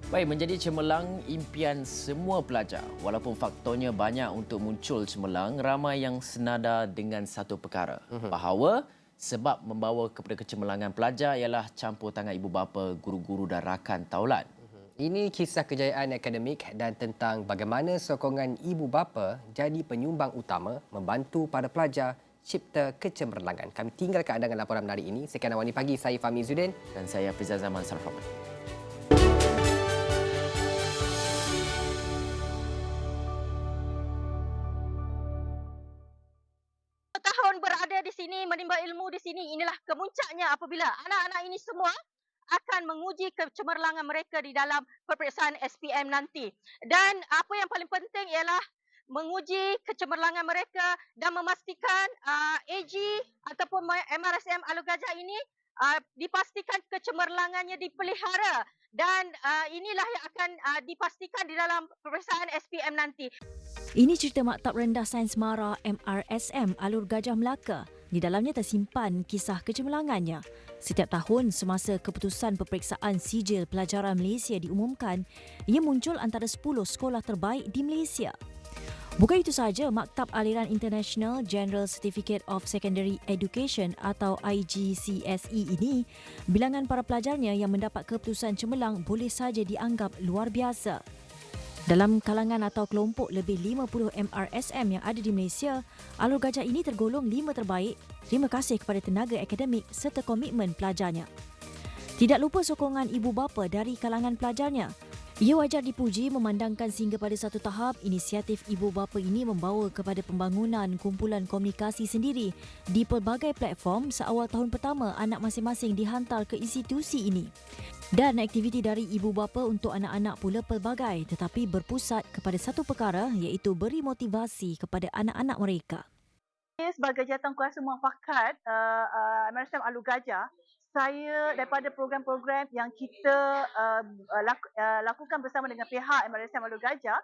Baik, menjadi cemerlang impian semua pelajar. Walaupun faktornya banyak untuk muncul cemerlang, ramai yang senada dengan satu perkara. Bahawa sebab membawa kepada kecemerlangan pelajar ialah campur tangan ibu bapa, guru-guru dan rakan taulan. Ini kisah kejayaan akademik dan tentang bagaimana sokongan ibu bapa jadi penyumbang utama membantu para pelajar cipta kecemerlangan. Kami tinggalkan anda dengan laporan menarik ini. Sekian awal pagi, saya Fahmi Zudin. Dan saya Fizal Zaman Sarfam. Tahun berada di sini, menimba ilmu di sini, inilah kemuncaknya apabila anak-anak ini semua akan menguji kecemerlangan mereka di dalam peperiksaan SPM nanti. Dan apa yang paling penting ialah menguji kecemerlangan mereka dan memastikan AG ataupun MRSM Alur Gajah ini dipastikan kecemerlangannya dipelihara dan inilah yang akan dipastikan di dalam peperiksaan SPM nanti. Ini cerita Maktab Rendah Sains Mara MRSM Alur Gajah Melaka. Di dalamnya tersimpan kisah kecemerlangannya. Setiap tahun semasa keputusan peperiksaan sijil pelajaran Malaysia diumumkan, ia muncul antara 10 sekolah terbaik di Malaysia. Bukan itu sahaja, Maktab Aliran International General Certificate of Secondary Education atau IGCSE ini, bilangan para pelajarnya yang mendapat keputusan cemerlang boleh saja dianggap luar biasa. Dalam kalangan atau kelompok lebih 50 MRSM yang ada di Malaysia, Alur Gajah ini tergolong 5 terbaik. Terima kasih kepada tenaga akademik serta komitmen pelajarnya. Tidak lupa sokongan ibu bapa dari kalangan pelajarnya. Ia wajar dipuji memandangkan sehingga pada satu tahap, inisiatif ibu bapa ini membawa kepada pembangunan kumpulan komunikasi sendiri di pelbagai platform seawal tahun pertama anak masing-masing dihantar ke institusi ini. Dan aktiviti dari ibu bapa untuk anak-anak pula pelbagai tetapi berpusat kepada satu perkara iaitu beri motivasi kepada anak-anak mereka. Sebagai jawatankuasa muafakat MRSM Alur Gajah, saya daripada program-program yang kita lakukan bersama dengan pihak MRSM Alur Gajah,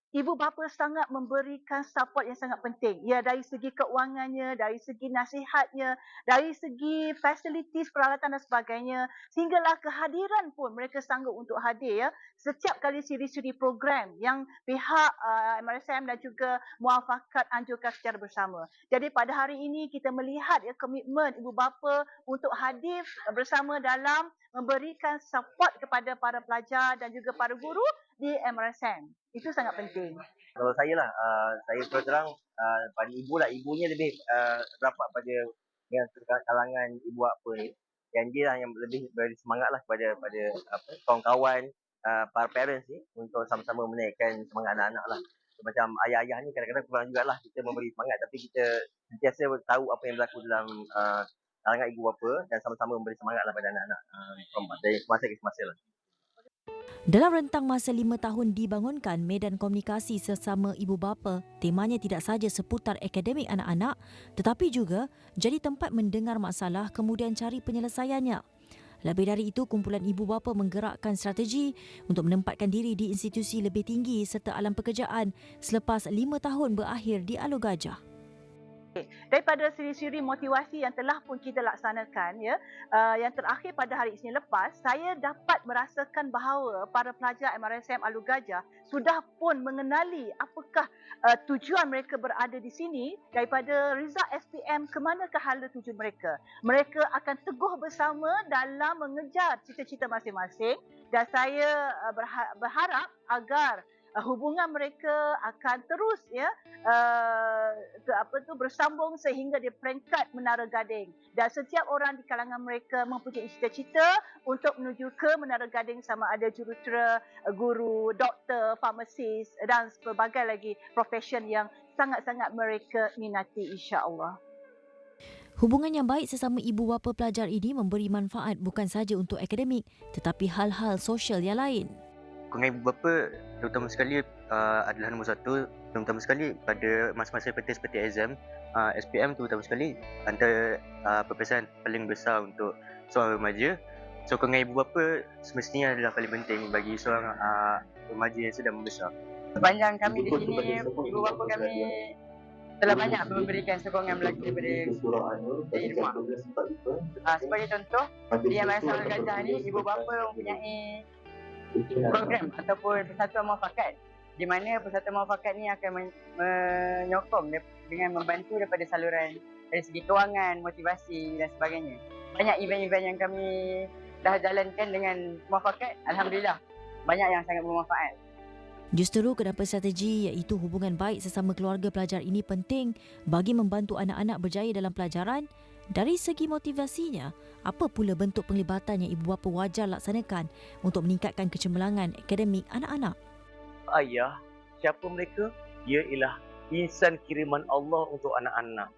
ibu bapa sangat memberikan support yang sangat penting. Ya, dari segi keuangannya, dari segi nasihatnya, dari segi fasilitis peralatan dan sebagainya, sehinggalah kehadiran pun mereka sanggup untuk hadir ya setiap kali siri-siri program yang pihak MRSM dan juga muafakat anjurkan secara bersama. Jadi pada hari ini kita melihat ya komitmen ibu bapa untuk hadir bersama dalam memberikan support kepada para pelajar dan juga para guru di MRSM. Itu sangat penting. Kalau saya lah, saya terus terang pada ibunya lebih rapat pada dengan kalangan ibu apa ni. Dan dia lah yang lebih beri semangat lah pada kawan-kawan, para parents ni untuk sama-sama menaikkan semangat anak-anak lah. Macam ayah-ayah ni kadang-kadang kurang jugalah kita memberi semangat, tapi kita sentiasa tahu apa yang berlaku dalam kalangan ibu bapa dan sama-sama memberi semangat lah pada anak-anak dari semasa ke semasa lah. Dalam rentang masa 5 tahun dibangunkan medan komunikasi sesama ibu bapa, temanya tidak sahaja seputar akademik anak-anak tetapi juga jadi tempat mendengar masalah kemudian cari penyelesaiannya. Lebih dari itu, kumpulan ibu bapa menggerakkan strategi untuk menempatkan diri di institusi lebih tinggi serta alam pekerjaan selepas 5 tahun berakhir di Alur Gajah. Daripada siri-siri motivasi yang telah pun kita laksanakan ya, yang terakhir pada hari Isnin lepas, saya dapat merasakan bahawa para pelajar MRSM Alur Gajah sudah pun mengenali apakah tujuan mereka berada di sini. Daripada result SPM, ke manakah hala tuju mereka. Mereka akan teguh bersama dalam mengejar cita-cita masing-masing dan saya berharap agar hubungan mereka akan terus ya bersambung sehingga di peringkat Menara Gading, dan setiap orang di kalangan mereka mempunyai cita-cita untuk menuju ke Menara Gading, sama ada jurutera, guru, doktor, farmasis dan pelbagai lagi profession yang sangat-sangat mereka minati, insya-Allah. Hubungan yang baik sesama ibu bapa pelajar ini memberi manfaat bukan sahaja untuk akademik tetapi hal-hal sosial yang lain. Sokongan ibu bapa terutama sekali adalah nombor satu, terutama sekali pada masa-masa seperti exam SPM, terutama sekali antara peperiksaan paling besar untuk seorang remaja. Sokongan ibu bapa semestinya adalah paling penting bagi seorang remaja yang sedang membesar. Sepanjang kami di sini, ibu bapa kami telah banyak memberikan sokongan melaki daripada dari rumah. Sebagai contoh, di MRSM Alur Gajah ni, ibu bapa mempunyai program ataupun persatuan muafakat di mana persatuan muafakat ni akan menyokong dengan membantu daripada saluran dari segi kewangan, motivasi dan sebagainya. Banyak event-event yang kami dah jalankan dengan muafakat, alhamdulillah banyak yang sangat bermanfaat. Justeru kenapa strategi iaitu hubungan baik sesama keluarga pelajar ini penting bagi membantu anak-anak berjaya dalam pelajaran. Dari segi motivasinya, apa pula bentuk penglibatan yang ibu bapa wajar laksanakan untuk meningkatkan kecemerlangan akademik anak-anak? Ayah, siapa mereka? Dia ialah insan kiriman Allah untuk anak-anak.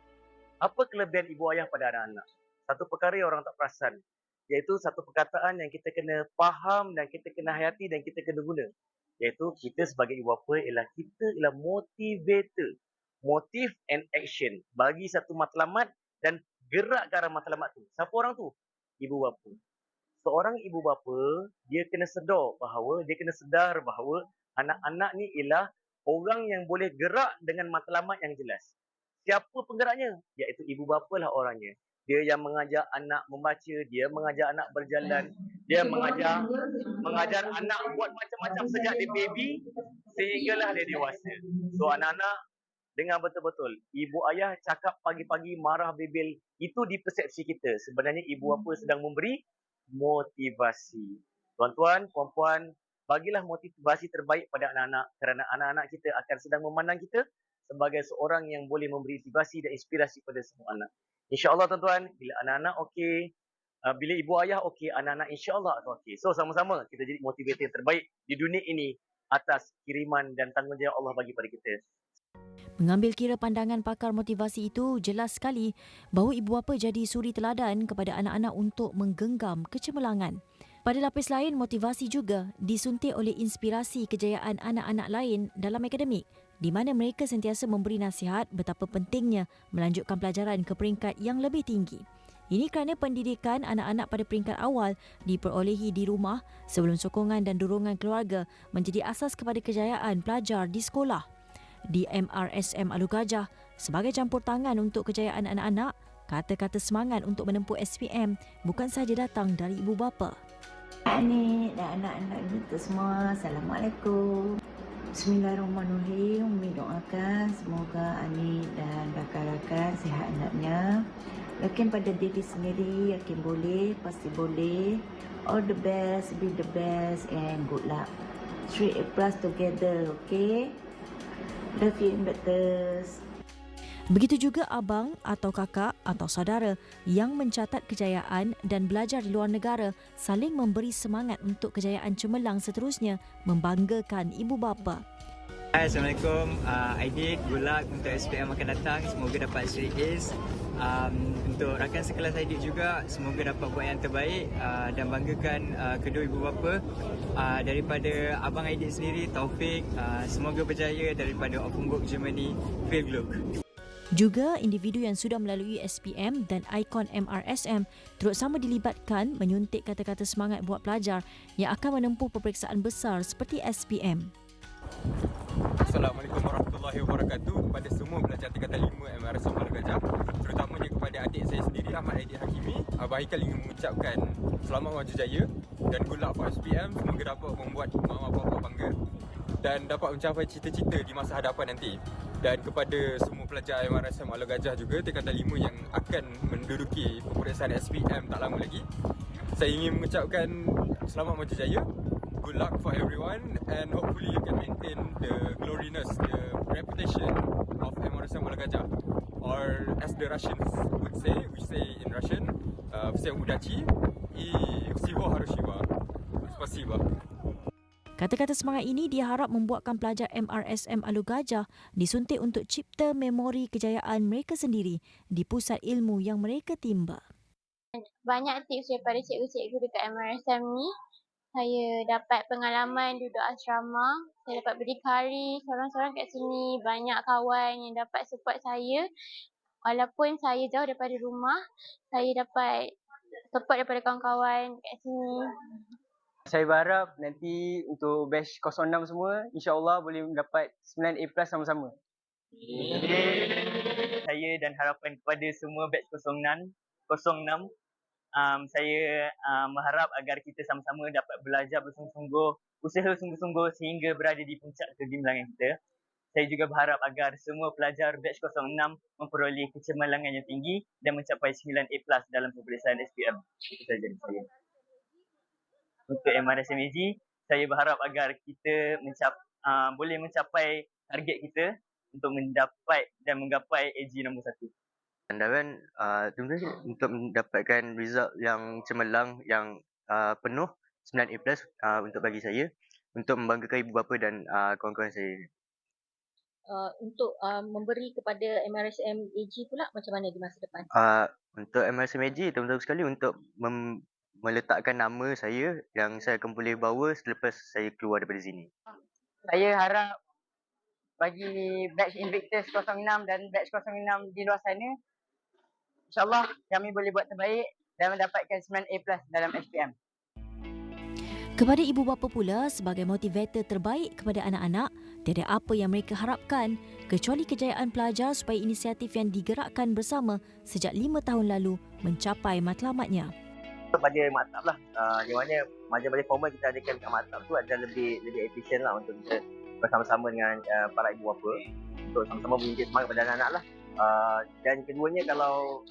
Apa kelebihan ibu ayah pada anak-anak? Satu perkara yang orang tak perasan, iaitu satu perkataan yang kita kena faham dan kita kena hayati dan kita kena guna. Iaitu kita sebagai ibu bapa ialah motivator. Motive and action. Bagi satu matlamat dan gerak ke arah matlamat tu. Siapa orang tu? Ibu bapa. Seorang ibu bapa, dia kena sedar bahawa anak-anak ni ialah orang yang boleh gerak dengan matlamat yang jelas. Siapa penggeraknya? Iaitu ibu bapa lah orangnya. Dia yang mengajar anak membaca, dia mengajar anak berjalan, dia mengajar anak buat macam-macam sejak dia baby sehinggalah dia dewasa. So anak-anak, dengar betul-betul. Ibu ayah cakap pagi-pagi marah bebel, itu di persepsi kita. Sebenarnya ibu bapa sedang memberi motivasi. Tuan-tuan, puan-puan, bagilah motivasi terbaik pada anak-anak kerana anak-anak kita akan sedang memandang kita sebagai seorang yang boleh memberi motivasi dan inspirasi pada semua anak. InsyaAllah tuan-tuan, bila anak-anak okey, bila ibu ayah okey, anak-anak insyaAllah akan okey. So sama-sama kita jadi motivator yang terbaik di dunia ini atas kiriman dan tanggungjawab Allah bagi pada kita. Mengambil kira pandangan pakar motivasi itu, jelas sekali bahawa ibu bapa jadi suri teladan kepada anak-anak untuk menggenggam kecemerlangan. Pada lapis lain, motivasi juga disuntik oleh inspirasi kejayaan anak-anak lain dalam akademik, di mana mereka sentiasa memberi nasihat betapa pentingnya melanjutkan pelajaran ke peringkat yang lebih tinggi. Ini kerana pendidikan anak-anak pada peringkat awal diperolehi di rumah sebelum sokongan dan dorongan keluarga menjadi asas kepada kejayaan pelajar di sekolah. Di MRSM Alur Gajah, sebagai campur tangan untuk kejayaan anak-anak, kata-kata semangat untuk menempuh SPM bukan sahaja datang dari ibu bapa. Anik dan anak-anak kita semua, Assalamualaikum. Bismillahirrahmanirrahim. Umi doakan semoga Anik dan rakan-rakan sihat anaknya. Yakin pada diri sendiri, yakin boleh, pasti boleh. All the best, be the best and good luck. 3 A+ together, okay? Love you, Invictus. Begitu juga abang atau kakak atau saudara yang mencatat kejayaan dan belajar di luar negara saling memberi semangat untuk kejayaan cemerlang seterusnya, membanggakan ibu bapa. Hai, Assalamualaikum. Aidit, good luck untuk SPM akan datang. Semoga dapat straight A's. Untuk rakan sekelas Aidit juga, semoga dapat buat yang terbaik dan banggakan kedua ibu bapa. Daripada abang Aidit sendiri, Taufik, semoga berjaya daripada Offenburg, Germany, Field Look. Juga individu yang sudah melalui SPM dan ikon MRSM turut sama dilibatkan menyuntik kata-kata semangat buat pelajar yang akan menempuh peperiksaan besar seperti SPM. Assalamualaikum warahmatullahi wabarakatuh kepada semua pelajar tingkatan 5 MRSM Alur Gajah, terutamanya kepada adik saya sendiri Ahmad Aidit Hakimi. Abang Haikal ingin mengucapkan selamat maju jaya dan good luck for SPM. Semoga dapat membuat mak bapa bangga dan dapat mencapai cita-cita di masa hadapan nanti. Dan kepada semua pelajar MRSM Alur Gajah juga tingkatan 5 yang akan menduduki peperiksaan SPM tak lama lagi, saya ingin mengucapkan selamat maju jaya. Good luck for everyone and hopefully you can maintain the gloriness, the reputation of MRSM Alur Gajah. Or as the Russians would say, we say in Russian, всем удачи и всего хорошего. Спасибо. Kata-kata semangat ini diharap membuatkan pelajar MRSM Alur Gajah disuntik untuk cipta memori kejayaan mereka sendiri di pusat ilmu yang mereka timba. Banyak tips daripada cikgu-cikgu dekat MRSM ni. Saya dapat pengalaman duduk asrama, saya dapat berdikari seorang-seorang kat sini. Banyak kawan yang dapat support saya. Walaupun saya jauh daripada rumah, saya dapat support daripada kawan-kawan kat sini. Saya berharap nanti untuk batch 06 semua, insyaAllah boleh mendapat 9 A+ sama-sama. Saya dan harapan kepada semua batch 06, saya mengharap agar kita sama-sama dapat belajar bersungguh-sungguh, usaha sungguh-sungguh sehingga berada di puncak kegemilangan kita. Saya juga berharap agar semua pelajar batch 06 memperoleh kecemerlangan yang tinggi dan mencapai 9A+ dalam peperiksaan SPM. Itu saja dari saya. Untuk MRSM AG, saya berharap agar kita boleh mencapai target kita untuk mendapat dan menggapai AG nombor 1. Andalan sebenarnya untuk mendapatkan result yang cemerlang, yang penuh 9A+ untuk bagi saya, untuk membanggakan ibu bapa dan kawan-kawan saya. Untuk memberi kepada MRSM AG pula macam mana di masa depan? Untuk MRSM AG, terutama sekali untuk meletakkan nama saya yang saya akan boleh bawa selepas saya keluar daripada sini. Saya harap bagi batch Invictus 06 dan batch 06 di luar sana, InsyaAllah kami boleh buat terbaik dan mendapatkan 9A+ dalam SPM. Kepada ibu bapa pula, sebagai motivator terbaik kepada anak-anak, tiada apa yang mereka harapkan kecuali kejayaan pelajar supaya inisiatif yang digerakkan bersama sejak 5 tahun lalu mencapai matlamatnya. Pada maktab lah, di mana majlis-majlis formal kita adakan kat maktab tu adalah lebih efisien lah untuk kita bersama-sama dengan para ibu bapa untuk sama-sama menunjuk semangat pada anak-anak lah. Dan keduanya, kalau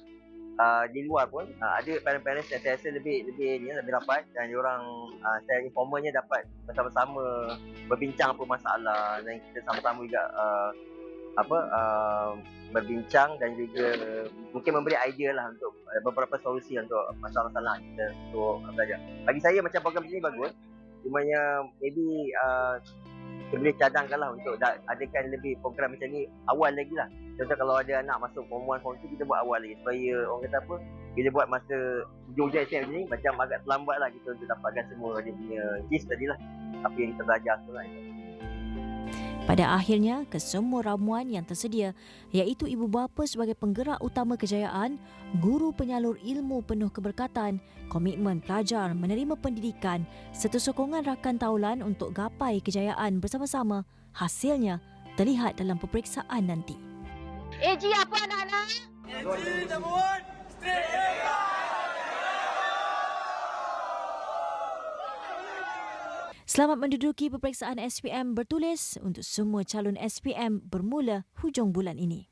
di luar pun ada parents-parents yang saya rasa lebih rapat, dan diorang saya informalnya dapat bersama-sama berbincang apa masalah, dan kita sama-sama juga berbincang dan juga mungkin memberi idea lah untuk beberapa solusi untuk masalah-masalah kita untuk belajar. Bagi saya macam program ini bagus, cumanya maybe kita boleh cadangkan lah untuk adakan lebih program macam ni awal lagi lah. Contoh kalau ada anak masuk form 1, form 2, kita buat awal lagi supaya orang kata apa, bila buat masa hujung-hujung SPM ni macam agak terlambat lah kita untuk dapatkan semua dia punya gist tadi lah, apa yang kita belajar tu lah. Pada akhirnya, kesemua ramuan yang tersedia, iaitu ibu bapa sebagai penggerak utama kejayaan, guru penyalur ilmu penuh keberkatan, komitmen pelajar menerima pendidikan serta sokongan rakan taulan untuk gapai kejayaan bersama-sama, hasilnya terlihat dalam peperiksaan nanti. AG apa anak-anak? AG number 1, straight A! Selamat menduduki peperiksaan SPM bertulis untuk semua calon SPM bermula hujung bulan ini.